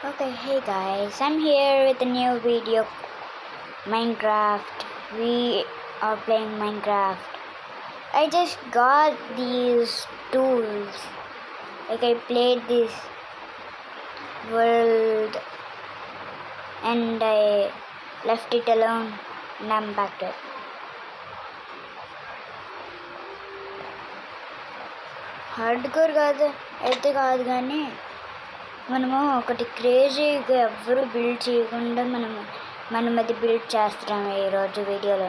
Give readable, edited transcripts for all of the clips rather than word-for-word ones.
Okay, hey guys, I'm here with a new video. Minecraft. We are playing Minecraft. I just got these tools. Like I played this world and I left it alone and I'm back to it. Hardcore అయితే కాదు కానీ మనము ఒకటి క్రేజీగా ఎవ్వరూ build చేయకుండా మనం అది బిల్డ్ చేస్తున్నాము ఈరోజు వీడియోలో.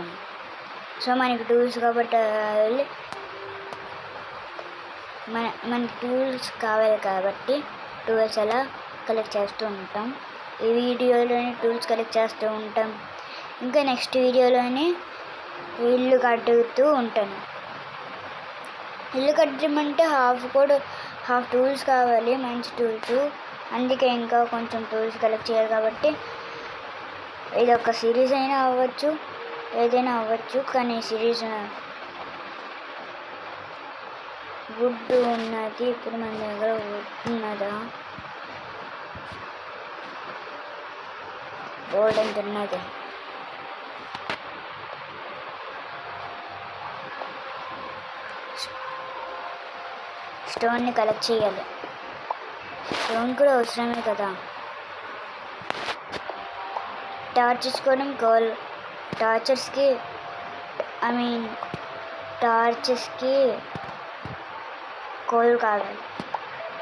సో మనకి టూల్స్ కాబట్టి మనకి టూల్స్ కావాలి కాబట్టి టూల్స్ అలా కలెక్ట్ చేస్తూ ఉంటాం. ఈ వీడియోలోని టూల్స్ కలెక్ట్ చేస్తూ ఉంటాం. ఇంకా నెక్స్ట్ వీడియోలోని ఇల్లు కట్టుతూ ఉంటాను. ఇల్లు కట్టమంటే హాఫ్ టూల్స్ కావాలి, మంచి టూల్స్. అందుకే ఇంకా కొంచెం టూల్స్ కలెక్ట్ చేయాలి కాబట్టి ఇది ఒక సిరీస్ అయినా అవ్వచ్చు, ఏదైనా అవ్వచ్చు. కానీ సిరీస్ వుడ్ ఉన్నది. ఇప్పుడు మన దగ్గర వుడ్ ఉన్నదా? బోర్డ్ ఎంత ఉన్నది. స్టోన్ని కలెక్ట్ చేయాలి. స్టోన్ కూడా అవసరమే కదా. టార్చెస్ కూడా టార్చెస్కి కోల్ కావాలి.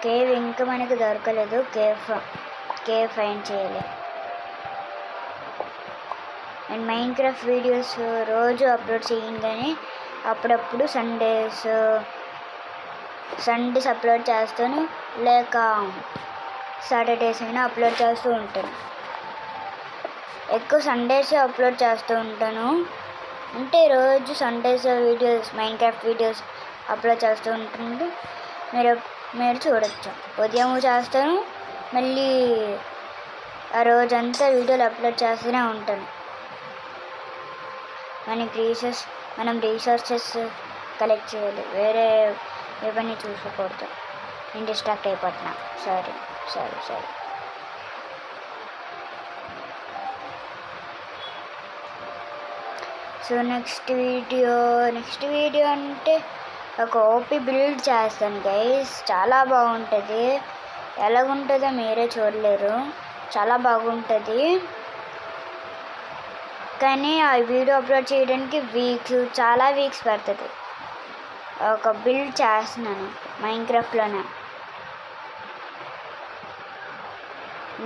కేవ్ ఇంకా మనకు దొరకలేదు. కేవ్ ఫైండ్ చేయాలి. అండ్ మైన్క్రాఫ్ట్ వీడియోస్ రోజు అప్లోడ్ చేయను కానీ అప్పుడప్పుడు సండేస్ అప్లోడ్ చేస్తాను, లేక సాటర్డేస్ అయినా అప్లోడ్ చేస్తూ ఉంటాను. ఎక్కువ సండేస్ అప్లోడ్ చేస్తూ ఉంటాను. అంటే రోజు Sundays videos, Minecraft videos upload చేస్తూ ఉంటుంది. మీరు చూడొచ్చు. ఉదయం చేస్తాను, మళ్ళీ ఆ రోజంతా వీడియోలు అప్లోడ్ చేస్తూనే ఉంటాను. మనం రీసోర్సెస్ కలెక్ట్ చేయాలి. వేరే ఇవన్నీ చూసుకోకూడదు. నేను డిస్ట్రాక్ట్ అయిపోతున్నా. సారీ. సో నెక్స్ట్ వీడియో అంటే ఒక ఓపీ బిల్డ్ చేస్తాను గైస్. చాలా బాగుంటుంది. ఎలాగుంటుందో మీరే చూడలేరు. చాలా బాగుంటుంది. కానీ ఆ వీడియో అప్లోడ్ చేయడానికి చాలా వీక్స్ పడుతుంది. ఒక బిల్డ్ చేస్తున్నాను మైన్క్రాఫ్ట్లోనే.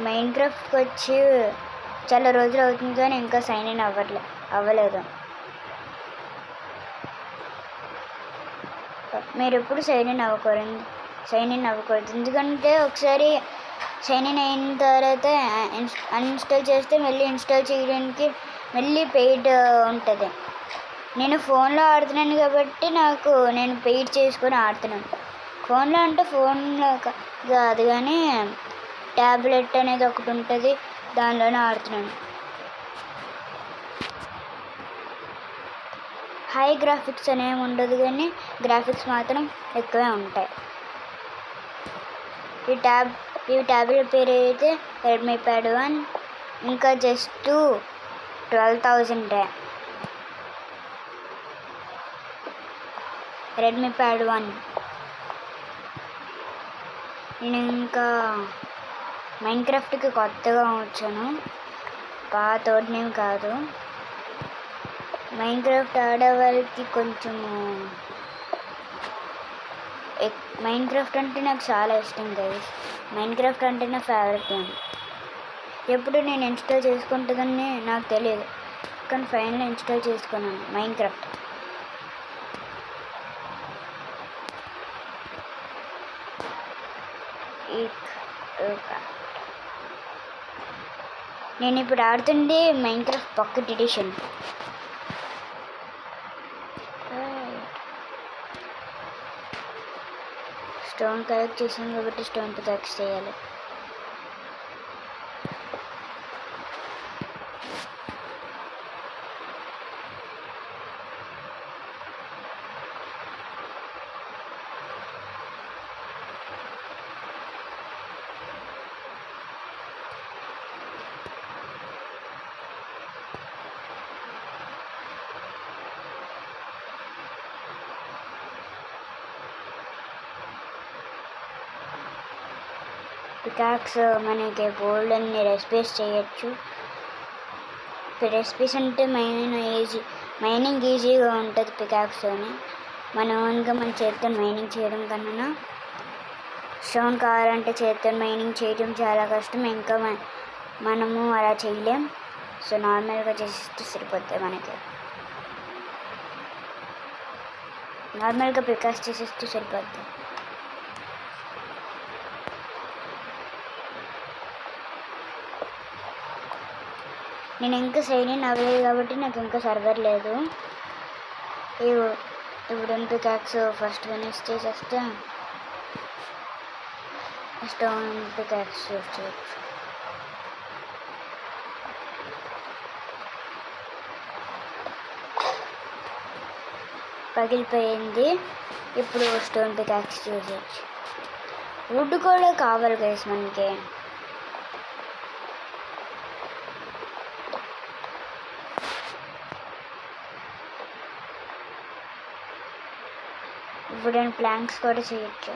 మైన్క్రాఫ్ట్కి వచ్చి చాలా రోజులు అవుతుంది కానీ ఇంకా సైన్ ఇన్ అవ్వలేదు. మీరు ఎప్పుడు సైన్ ఇన్ అవ్వకూడదు. ఎందుకంటే ఒకసారి సైన్ ఇన్ అయిన తర్వాత అన్ఇన్స్టాల్ చేస్తే మళ్ళీ ఇన్స్టాల్ చేయడానికి మళ్ళీ పెయిడ్ ఉంటుంది. నేను ఫోన్లో ఆడుతున్నాను కాబట్టి నేను పెయిడ్ చేసుకొని ఆడుతున్నాను. ఫోన్లో అంటే ఫోన్లో కాదు కానీ ట్యాబ్లెట్ అనేది ఒకటి ఉంటుంది, దానిలోనే ఆడుతున్నాను. హై గ్రాఫిక్స్ అనేవి ఉండదు కానీ గ్రాఫిక్స్ మాత్రం ఎక్కువే ఉంటాయి. ఈ ట్యాబ్లెట్ పేరు అయితే రెడ్మీ ప్యాడ్ 1. ఇంకా జస్ట్ 12,000 రెడ్మీ ప్యాడ్ 1. నేను ఇంకా మైన్క్రాఫ్ట్కి కొత్తగా వచ్చాను, పాతోడినేం కాదు. మైన్క్రాఫ్ట్ ఆడేవాళ్ళకి మైన్క్రాఫ్ట్ అంటే నాకు చాలా ఇష్టం గైస్. మైన్క్రాఫ్ట్ అంటే నా ఫేవరెట్ గేమ్. ఎప్పుడు నేను ఇన్స్టాల్ చేసుకుంటుందని నాకు తెలియదు, కానీ ఫైనల్ ఇన్స్టాల్ చేసుకున్నాను మైన్క్రాఫ్ట్. నేను ఇప్పుడు ఆడుతుంది Minecraft pocket edition. Stone collect చేసాను కాబట్టి స్టోన్ పికాక్స్ చేయాలి. పికాక్స్ మనకి బోల్డ్ అన్ని రెసిపీస్ చేయొచ్చు. రెసిపీస్ అంటే మైనింగ్ ఈజీగా ఉంటుంది పికాక్స్తోని. మన ఓన్గా మన చేతితో మైనింగ్ చేయడం కన్నా స్టోన్ కావాలంటే చేతితో మైనింగ్ చేయడం చాలా కష్టం. ఇంకా మనము అలా చేయలేం. సో నార్మల్గా చేసేస్తే సరిపోతుంది. మనకి నార్మల్గా పికాక్స్ చేసేస్తే సరిపోద్ది. నేను ఇంకా సైన్ ఇన్ అవ్వలేదు కాబట్టి నాకు ఇంకా సర్వర్ లేదు. ఇప్పుడు పికాక్స్ ఫస్ట్ ఫినిష్ చేసేస్తే స్టోన్ పికాక్స్ యూజ్ చేయొచ్చు. పగిలిపోయింది. ఇప్పుడు స్టోన్ పికాక్స్ యూజ్ చేయొచ్చు. వుడ్ కూడా కావాలి గైస్ మనకి. వుడెన్ ప్లాంక్స్ కూడా చేయొచ్చు.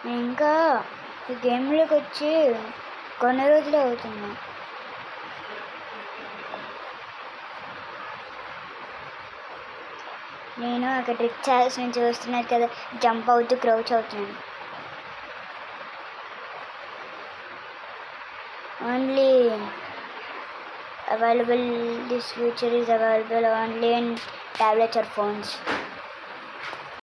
నేను ఇంకా ఈ గేమ్లోకి వచ్చి కొన్ని రోజులే అవుతుంది. నేను అక్కడ ట్రిక్ ఛానల్స్ నుంచి చూస్తున్నారు కదా, జంప్ అవుతూ క్రౌచ్ అవుతున్నాను. Only available, this feature is available only in tablets or phones.